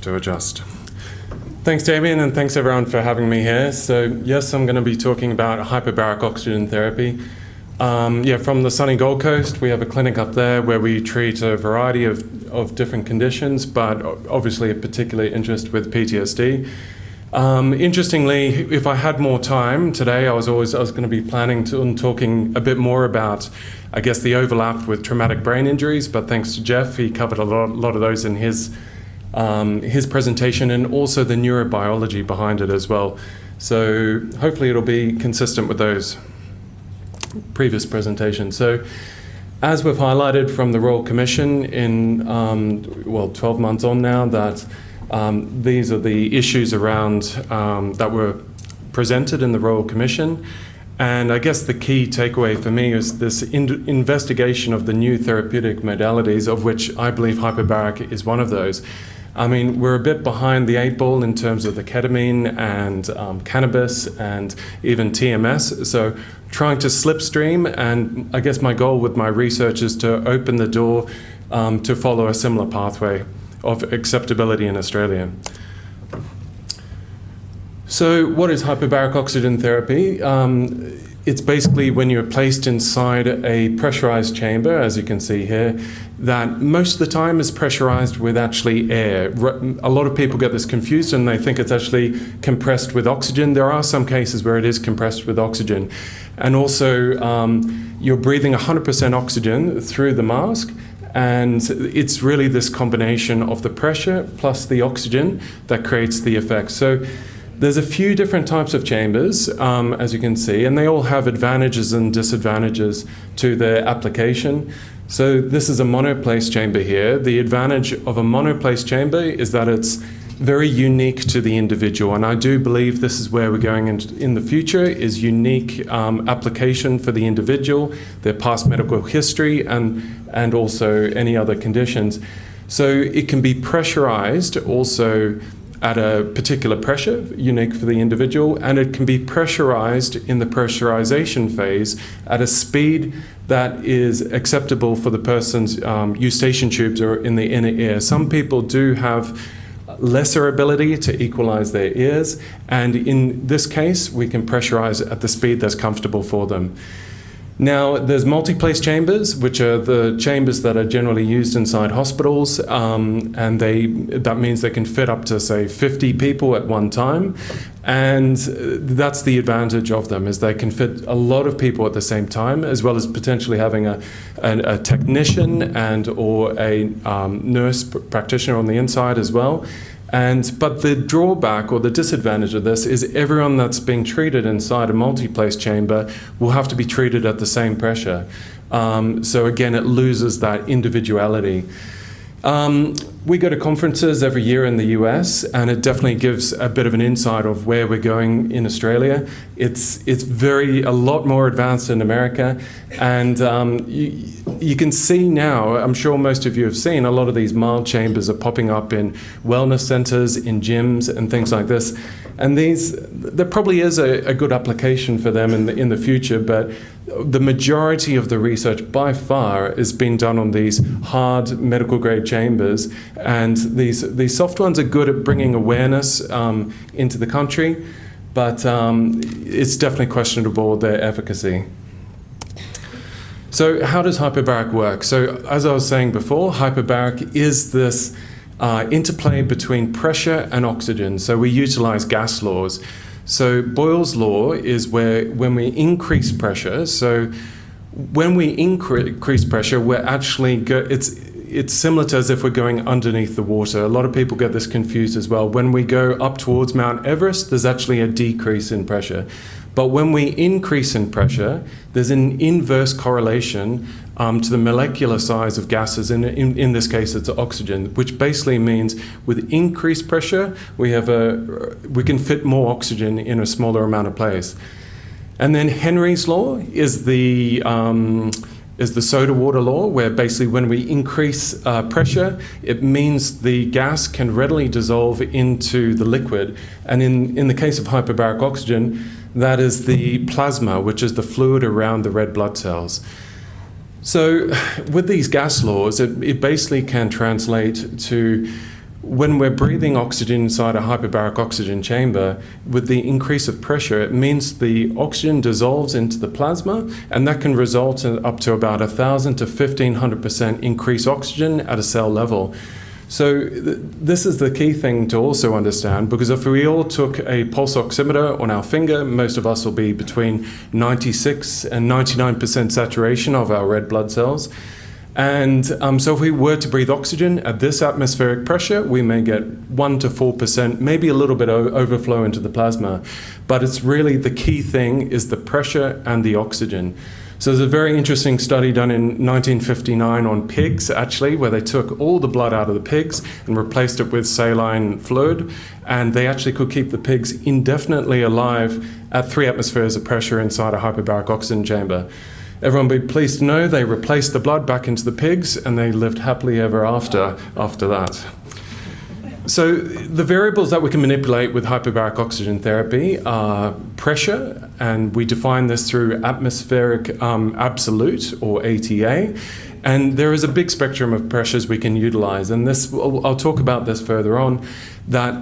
to adjust. Thanks, Damien, and thanks everyone for having me here. So yes, I'm going to be talking about hyperbaric oxygen therapy. From the sunny Gold Coast, we have a clinic up there where we treat a variety of different conditions, but obviously a particular interest with PTSD. Interestingly, if I had more time today, I was going to be planning on talking a bit more about, I guess, the overlap with traumatic brain injuries, but thanks to Jeff, he covered a lot of those in his presentation, and also the neurobiology behind it as well. So hopefully it'll be consistent with those previous presentations. So as we've highlighted from the Royal Commission in, 12 months on now, that these are the issues around that were presented in the Royal Commission. And I guess the key takeaway for me is this investigation of the new therapeutic modalities, of which I believe hyperbaric is one of those. I mean, we're a bit behind the 8 ball in terms of the ketamine and cannabis and even TMS. So trying to slipstream, and I guess my goal with my research is to open the door to follow a similar pathway of acceptability in Australia. So what is hyperbaric oxygen therapy? It's basically when you're placed inside a pressurized chamber, as you can see here, that most of the time is pressurized with actually air. A lot of people get this confused and they think it's actually compressed with oxygen. There are some cases where it is compressed with oxygen. And also you're breathing 100% oxygen through the mask, and it's really this combination of the pressure plus the oxygen that creates the effect. So there's a few different types of chambers, as you can see, and they all have advantages and disadvantages to their application. So this is a monoplace chamber here. The advantage of a monoplace chamber is that it's very unique to the individual, and I do believe this is where we're going in the future, is unique application for the individual, their past medical history, and also any other conditions. So it can be pressurized also at a particular pressure, unique for the individual, and it can be pressurized in the pressurization phase at a speed that is acceptable for the person's eustachian tubes or in the inner ear. Some people do have lesser ability to equalize their ears, and in this case, we can pressurize at the speed that's comfortable for them. Now, there's multi-place chambers, which are the chambers that are generally used inside hospitals, and that means they can fit up to, say, 50 people at one time. And that's the advantage of them, is they can fit a lot of people at the same time, as well as potentially having a technician or a nurse practitioner on the inside as well. But the drawback or the disadvantage of this is everyone that's being treated inside a multi-place chamber will have to be treated at the same pressure. So again, it loses that individuality. We go to conferences every year in the US, and it definitely gives a bit of an insight of where we're going in Australia. It's a lot more advanced in America, and you can see now, I'm sure most of you have seen, a lot of these mild chambers are popping up in wellness centers, in gyms, and things like this. And there probably is a good application for them in the future, but the majority of the research by far is being done on these hard medical grade chambers, and these soft ones are good at bringing awareness into the country, but it's definitely questionable, their efficacy. So how does hyperbaric work? So as I was saying before, hyperbaric is this interplay between pressure and oxygen. So we utilize gas laws. So Boyle's law is when we increase pressure, so when we increase pressure, we're actually, it's similar to as if we're going underneath the water. A lot of people get this confused as well. When we go up towards Mount Everest, there's actually a decrease in pressure. But when we increase in pressure, there's an inverse correlation to the molecular size of gases. In this case, it's oxygen, which basically means with increased pressure, we can fit more oxygen in a smaller amount of place. And then Henry's law is the soda water law, where basically when we increase pressure, it means the gas can readily dissolve into the liquid. And in the case of hyperbaric oxygen, that is the plasma, which is the fluid around the red blood cells. So with these gas laws, it basically can translate to when we're breathing oxygen inside a hyperbaric oxygen chamber, with the increase of pressure, it means the oxygen dissolves into the plasma, and that can result in up to about 1,000 to 1,500% increased oxygen at a cell level. So this is the key thing to also understand, because if we all took a pulse oximeter on our finger, most of us will be between 96 and 99% saturation of our red blood cells. And so if we were to breathe oxygen at this atmospheric pressure, we may get 1 to 4%, maybe a little bit overflow into the plasma. But it's really the key thing is the pressure and the oxygen. So there's a very interesting study done in 1959 on pigs, actually, where they took all the blood out of the pigs and replaced it with saline fluid. And they actually could keep the pigs indefinitely alive at 3 atmospheres of pressure inside a hyperbaric oxygen chamber. Everyone be pleased to know they replaced the blood back into the pigs, and they lived happily ever after that. So the variables that we can manipulate with hyperbaric oxygen therapy are pressure, and we define this through atmospheric absolute, or ATA. And there is a big spectrum of pressures we can utilize, and this I'll talk about this further on, that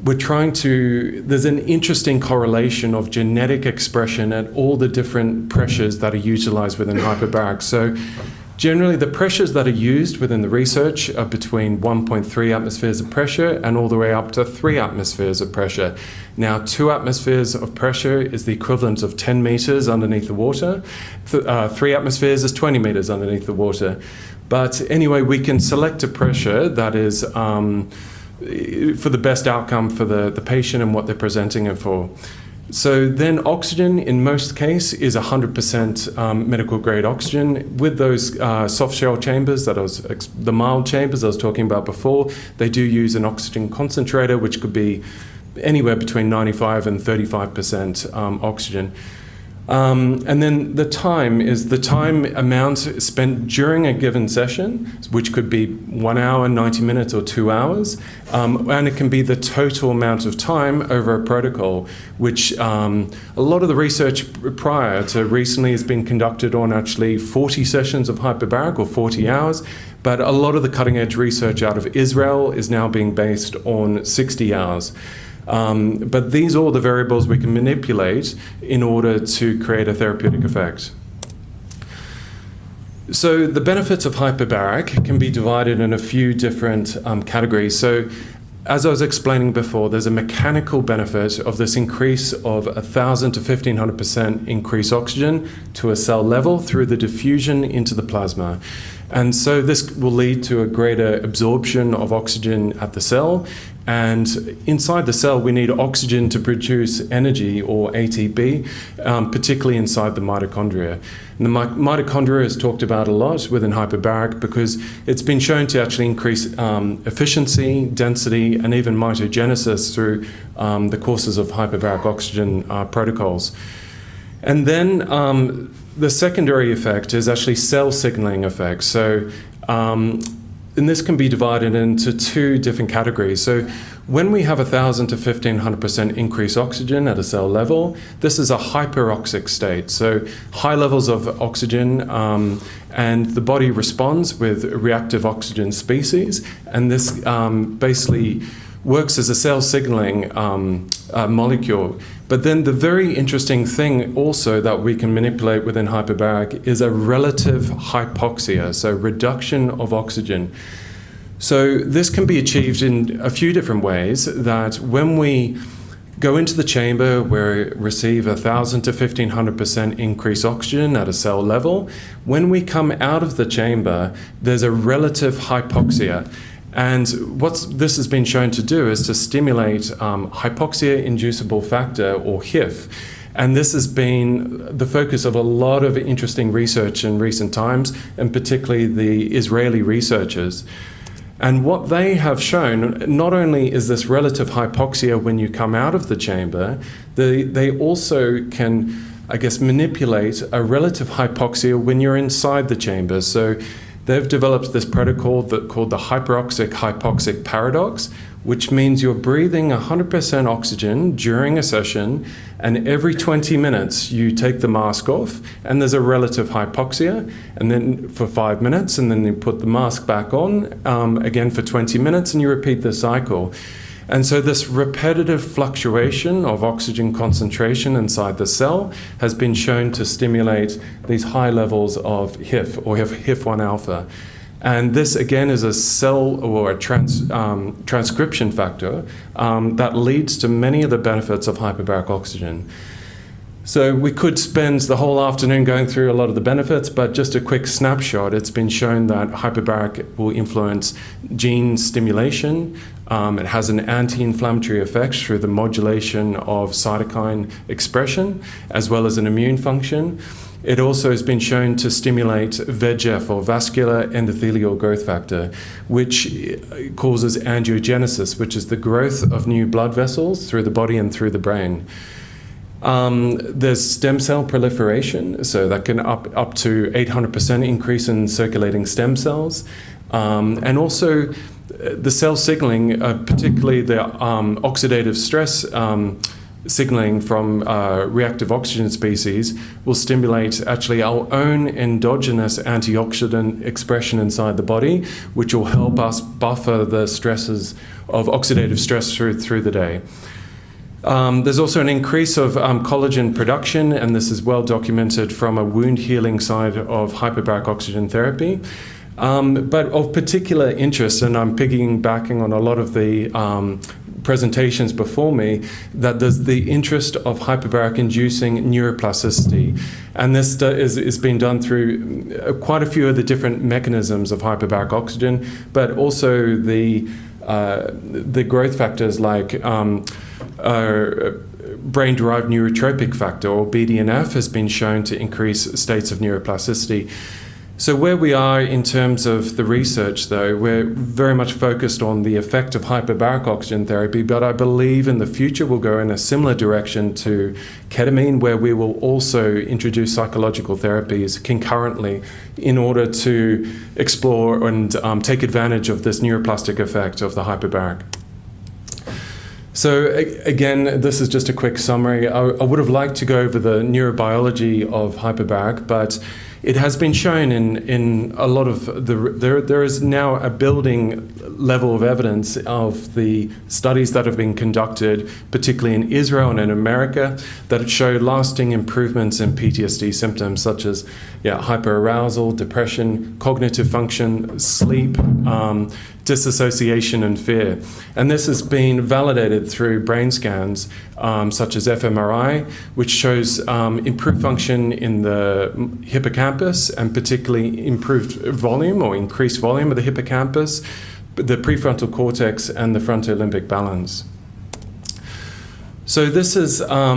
there's an interesting correlation of genetic expression at all the different pressures that are utilized within hyperbaric. So generally the pressures that are used within the research are between 1.3 atmospheres of pressure and all the way up to 3 atmospheres of pressure. Now 2 atmospheres of pressure is the equivalent of 10 meters underneath the water. 3 atmospheres is 20 meters underneath the water. But anyway, we can select a pressure that is for the best outcome for the patient and what they're presenting it for. So then oxygen, in most cases, is 100% medical grade oxygen. With those soft shell chambers, the mild chambers I was talking about before, they do use an oxygen concentrator, which could be anywhere between 95 and 35% oxygen. And then the time is the time amount spent during a given session, which could be 1 hour, 90 minutes, or 2 hours. And it can be the total amount of time over a protocol, which a lot of the research prior to recently has been conducted on actually 40 sessions of hyperbaric, or 40 hours. But a lot of the cutting edge research out of Israel is now being based on 60 hours. But these are all the variables we can manipulate in order to create a therapeutic effect. So the benefits of hyperbaric can be divided in a few different categories. So as I was explaining before, there's a mechanical benefit of this increase of 1,000 to 1,500% increased oxygen to a cell level through the diffusion into the plasma. And so this will lead to a greater absorption of oxygen at the cell. And inside the cell, we need oxygen to produce energy, or ATP, particularly inside the mitochondria. And the mitochondria is talked about a lot within hyperbaric because it's been shown to actually increase efficiency, density, and even mitogenesis through the courses of hyperbaric oxygen protocols. And then the secondary effect is actually cell signaling effects. So, and this can be divided into 2 different categories. So when we have 1,000 to 1,500% increased oxygen at a cell level, this is a hyperoxic state. So high levels of oxygen, and the body responds with reactive oxygen species, and this basically works as a cell signaling molecule. But then the very interesting thing also that we can manipulate within hyperbaric is a relative hypoxia, so reduction of oxygen. So this can be achieved in a few different ways, that when we go into the chamber, we receive 1,000 to 1,500% increased oxygen at a cell level. When we come out of the chamber, there's a relative hypoxia. And what this has been shown to do is to stimulate hypoxia-inducible factor, or HIF. And this has been the focus of a lot of interesting research in recent times, and particularly the Israeli researchers. And what they have shown, not only is this relative hypoxia when you come out of the chamber, they also can, I guess, manipulate a relative hypoxia when you're inside the chamber. So they've developed this protocol called the hyperoxic-hypoxic paradox, which means you're breathing 100% oxygen during a session, and every 20 minutes you take the mask off, and there's a relative hypoxia, and then for 5 minutes, and then you put the mask back on again for 20 minutes, and you repeat the cycle. And so this repetitive fluctuation of oxygen concentration inside the cell has been shown to stimulate these high levels of HIF, or HIF-1 alpha. And this, again, is a cell or a transcription factor that leads to many of the benefits of hyperbaric oxygen. So we could spend the whole afternoon going through a lot of the benefits, but just a quick snapshot. It's been shown that hyperbaric will influence gene stimulation. It has an anti-inflammatory effect through the modulation of cytokine expression, as well as an immune function. It also has been shown to stimulate VEGF, or vascular endothelial growth factor, which causes angiogenesis, which is the growth of new blood vessels through the body and through the brain. There's stem cell proliferation, so that can up to 800% increase in circulating stem cells. And also the cell signaling, particularly the oxidative stress signaling from reactive oxygen species, will stimulate actually our own endogenous antioxidant expression inside the body, which will help us buffer the stresses of oxidative stress through the day. There's also an increase of collagen production, and this is well documented from a wound healing side of hyperbaric oxygen therapy. But of particular interest, and I'm piggybacking on a lot of the presentations before me, that there's the interest of hyperbaric inducing neuroplasticity. And this is being done through quite a few of the different mechanisms of hyperbaric oxygen, but also the growth factors like brain-derived neurotropic factor, or BDNF, has been shown to increase states of neuroplasticity. So where we are in terms of the research, though, we're very much focused on the effect of hyperbaric oxygen therapy, but I believe in the future we'll go in a similar direction to ketamine, where we will also introduce psychological therapies concurrently in order to explore and take advantage of this neuroplastic effect of the hyperbaric. So again, this is just a quick summary. I would have liked to go over the neurobiology of hyperbaric, but it has been shown in a lot of there is now a building level of evidence of the studies that have been conducted, particularly in Israel and in America, that show lasting improvements in PTSD symptoms such as hyperarousal, depression, cognitive function, sleep, disassociation, and fear. And this has been validated through brain scans such as fMRI, which shows improved function in the hippocampus, and particularly improved volume or increased volume of the hippocampus, the prefrontal cortex, and the frontolimbic balance. So this is, I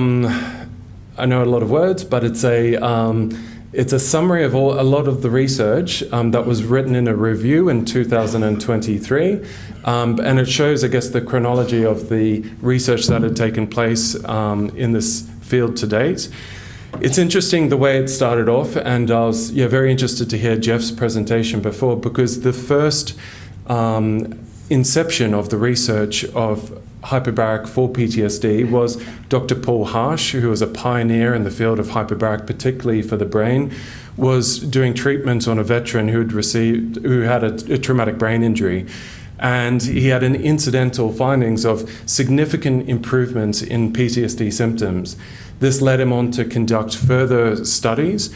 know a lot of words, but it's a summary of a lot of the research that was written in a review in 2023, and it shows, I guess, the chronology of the research that had taken place in this field to date. It's interesting the way it started off, and I was very interested to hear Jeff's presentation before, because the first inception of the research of hyperbaric for PTSD was Dr. Paul Harsh, who was a pioneer in the field of hyperbaric, particularly for the brain, was doing treatment on a veteran who had a traumatic brain injury. And he had an incidental findings of significant improvements in PTSD symptoms. This led him on to conduct further studies.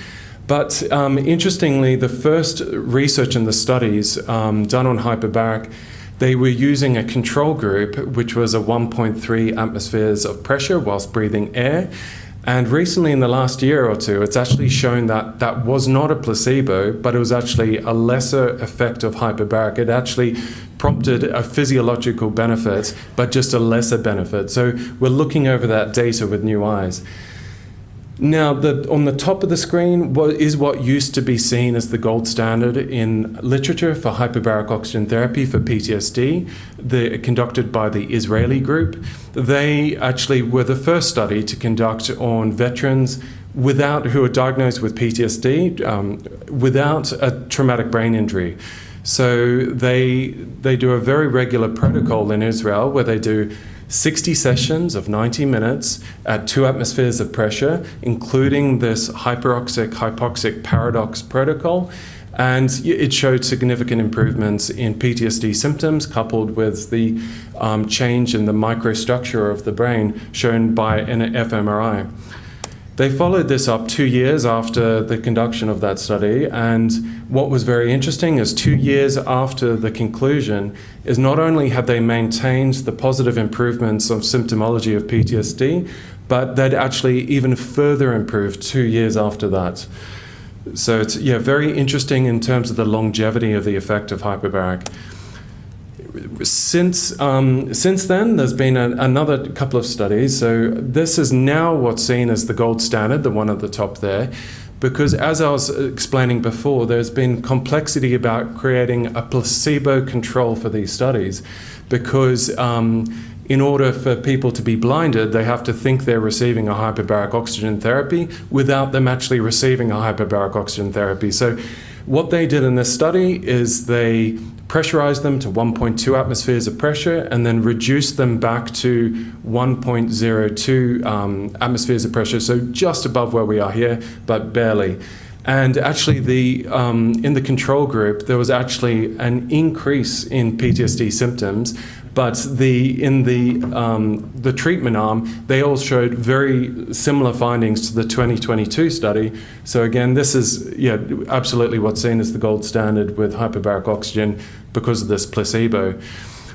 But interestingly, the first research in the studies done on hyperbaric, they were using a control group, which was a 1.3 atmospheres of pressure whilst breathing air. And recently, in the last year or two, it's actually shown that that was not a placebo, but it was actually a lesser effect of hyperbaric. It actually prompted a physiological benefit, but just a lesser benefit. So we're looking over that data with new eyes. Now, on the top of the screen is what used to be seen as the gold standard in literature for hyperbaric oxygen therapy for PTSD, conducted by the Israeli group. They actually were the first study to conduct on veterans who were diagnosed with PTSD without a traumatic brain injury. So they do a very regular protocol in Israel where they do 60 sessions of 90 minutes at 2 atmospheres of pressure, including this hyperoxic-hypoxic paradox protocol. And it showed significant improvements in PTSD symptoms coupled with the change in the microstructure of the brain shown by an fMRI. They followed this up 2 years after the conduction of that study, and what was very interesting is 2 years after the conclusion is not only had they maintained the positive improvements of symptomology of PTSD, but they'd actually even further improved 2 years after that. So it's very interesting in terms of the longevity of the effect of hyperbaric. Since then, there's been another couple of studies. So this is now what's seen as the gold standard, the one at the top there, because as I was explaining before, there's been complexity about creating a placebo control for these studies, because in order for people to be blinded, they have to think they're receiving a hyperbaric oxygen therapy without them actually receiving a hyperbaric oxygen therapy. So what they did in this study is they pressurized them to 1.2 atmospheres of pressure and then reduced them back to 1.02 atmospheres of pressure, so just above where we are here, but barely. And actually, in the control group, there was actually an increase in PTSD symptoms, but in the treatment arm, they all showed very similar findings to the 2022 study. So again, this is absolutely what's seen as the gold standard with hyperbaric oxygen because of this placebo.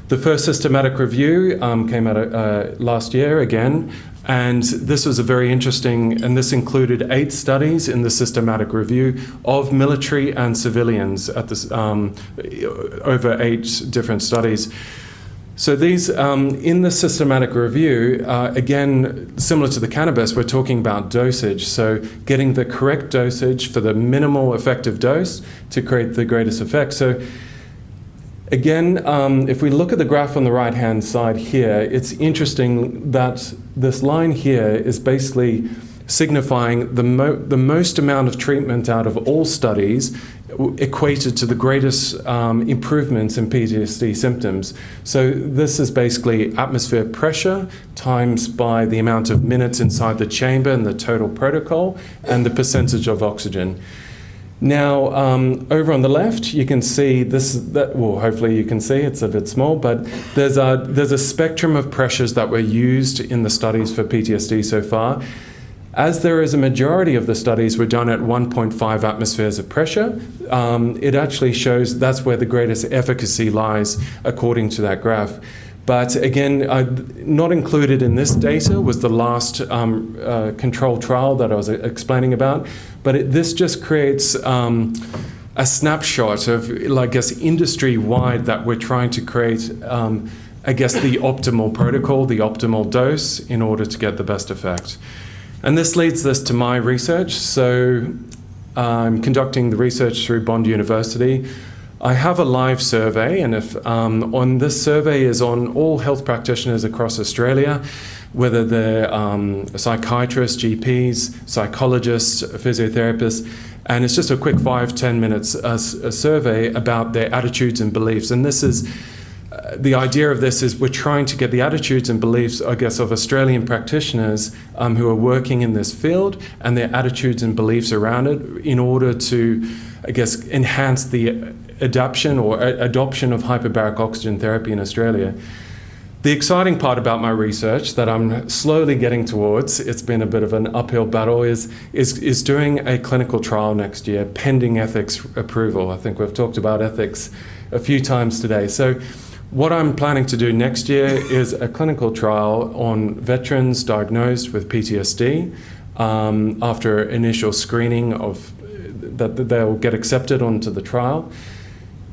The first systematic review came out last year again, and this was a very interesting, and this included 8 studies in the systematic review of military and civilians at this, over 8 different studies. So these, in the systematic review, again, similar to the cannabis, we're talking about dosage. So getting the correct dosage for the minimal effective dose to create the greatest effect. So again, if we look at the graph on the right-hand side here, it's interesting that this line here is basically signifying the most amount of treatment out of all studies equated to the greatest improvements in PTSD symptoms. So this is basically atmosphere pressure times by the amount of minutes inside the chamber and the total protocol and the percentage of oxygen. Now, over on the left, you can see well, hopefully you can see, it's a bit small, but there's a spectrum of pressures that were used in the studies for PTSD so far. As there is a majority of the studies were done at 1.5 atmospheres of pressure, it actually shows that's where the greatest efficacy lies according to that graph. But again, not included in this data was the last controlled trial that I was explaining about, but this just creates a snapshot of, I guess, industry-wide that we're trying to create, I guess, the optimal protocol, the optimal dose in order to get the best effect. And this leads us to my research. So I'm conducting the research through Bond University. I have a live survey, and if on this survey is on all health practitioners across Australia, whether they're psychiatrists, GPs, psychologists, physiotherapists, and it's just a quick 5-10 minutes a survey about their attitudes and beliefs. And this is the idea of this is we're trying to get the attitudes and beliefs, I guess, of Australian practitioners who are working in this field and their attitudes and beliefs around it in order to, I guess, enhance the adoption of hyperbaric oxygen therapy in Australia. The exciting part about my research that I'm slowly getting towards, it's been a bit of an uphill battle, is doing a clinical trial next year, pending ethics approval. I think we've talked about ethics a few times today. So what I'm planning to do next year is a clinical trial on veterans diagnosed with PTSD after initial screening that they'll get accepted onto the trial.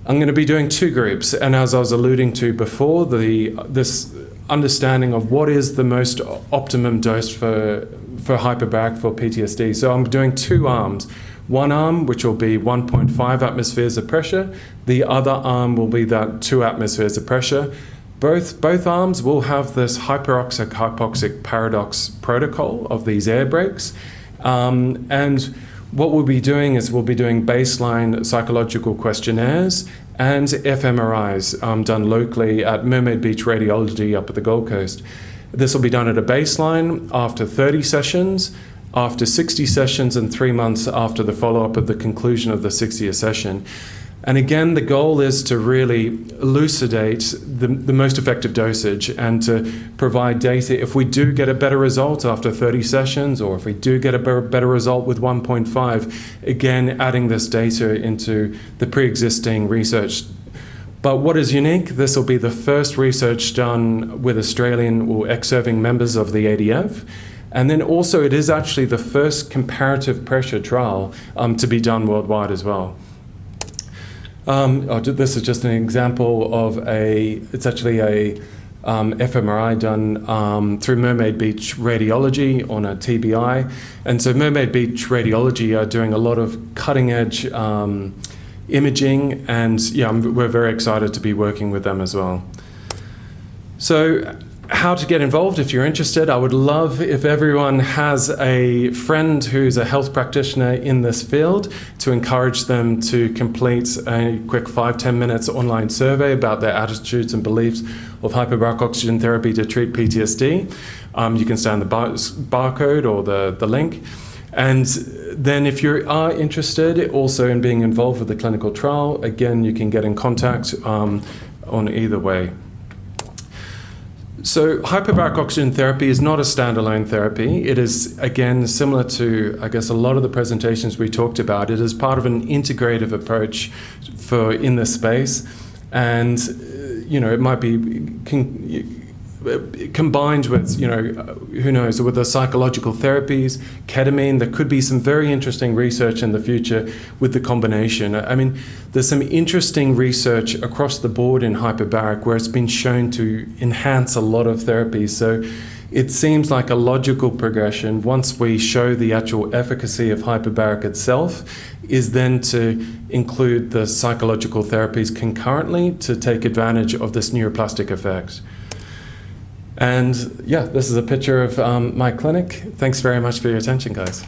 I'm going to be doing 2 groups, and as I was alluding to before, this understanding of what is the most optimum dose for hyperbaric for PTSD. So I'm doing 2 arms. One arm, which will be 1.5 atmospheres of pressure. The other arm will be that 2 atmospheres of pressure. Both arms will have this hyperoxic-hypoxic paradox protocol of these air breaks. And What we'll be doing is we'll be doing baseline psychological questionnaires and fMRIs done locally at Mermaid Beach Radiology up at the Gold Coast. This will be done at a baseline after 30 sessions, after 60 sessions, and 3 months after the follow-up at the conclusion of the 60th session. And again, the goal is to really elucidate the most effective dosage and to provide data. If we do get a better result after 30 sessions, or if we do get a better result with 1.5, again, adding this data into the pre-existing research. But what is unique, this will be the first research done with Australian or ex-serving members of the ADF. And then also it is actually the first comparative pressure trial to be done worldwide as well. This is just an example of it's actually a fMRI done through Mermaid Beach Radiology on a TBI. And so Mermaid Beach Radiology are doing a lot of cutting edge imaging, and yeah, we're very excited to be working with them as well. So how to get involved if you're interested. I would love if everyone has a friend who's a health practitioner in this field, to encourage them to complete a quick 5-10 minutes online survey about their attitudes and beliefs of hyperbaric oxygen therapy to treat PTSD. You can stay on the barcode or the link. And then if you are interested also in being involved with the clinical trial, again, you can get in contact on either way. So hyperbaric oxygen therapy is not a standalone therapy. It is, again, similar to, I guess, a lot of the presentations we talked about. It is part of an integrative approach in this space. And, it might be combined with, who knows, with the psychological therapies, ketamine. There could be some very interesting research in the future with the combination. I mean, there's some interesting research across the board in hyperbaric where it's been shown to enhance a lot of therapies. So it seems like a logical progression, once we show the actual efficacy of hyperbaric itself, is then to include the psychological therapies concurrently to take advantage of this neuroplastic effect. And yeah, this is a picture of my clinic. Thanks very much for your attention, guys.